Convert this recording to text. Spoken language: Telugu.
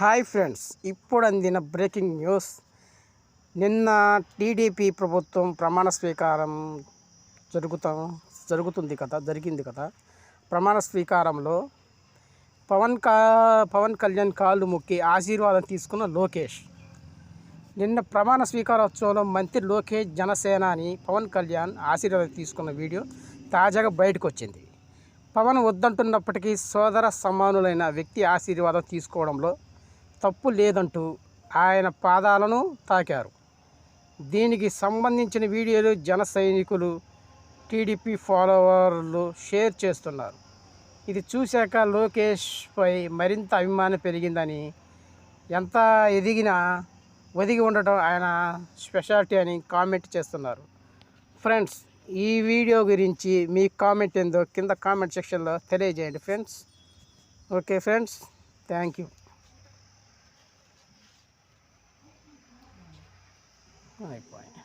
హాయ్ ఫ్రెండ్స్, ఇప్పుడు అందిన బ్రేకింగ్ న్యూస్. నిన్న టీడీపీ ప్రభుత్వం ప్రమాణ స్వీకారం జరిగింది కదా. ప్రమాణ స్వీకారంలో పవన్ కళ్యాణ్ కాళ్ళు మొక్కి ఆశీర్వాదం తీసుకున్న లోకేష్. నిన్న ప్రమాణ స్వీకారోత్సవంలో మంత్రి లోకేష్ జనసేనాని పవన్ కళ్యాణ్ ఆశీర్వాదం తీసుకున్న వీడియో తాజాగా బయటకు వచ్చింది. పవన్ వద్దంటున్నప్పటికీ సోదర సమానులైన వ్యక్తి ఆశీర్వాదం తీసుకోవడంలో తప్పు లేదంటూ ఆయన పాదాలను తాకారు. దీనికి సంబంధించిన వీడియోలు జన సైనికులు, టీడీపీ ఫాలోవర్లు షేర్ చేస్తున్నారు. ఇది చూశాక లోకేష్పై మరింత అభిమానం పెరిగిందని, ఎంత ఎదిగినా ఒదిగి ఉండటం ఆయన స్పెషాలిటీ అని కామెంట్ చేస్తున్నారు. ఫ్రెండ్స్, ఈ వీడియో గురించి మీ కామెంట్ ఏందో కింద కామెంట్ సెక్షన్లో తెలియజేయండి friends. Okay friends, thank you. అయిపోయింది.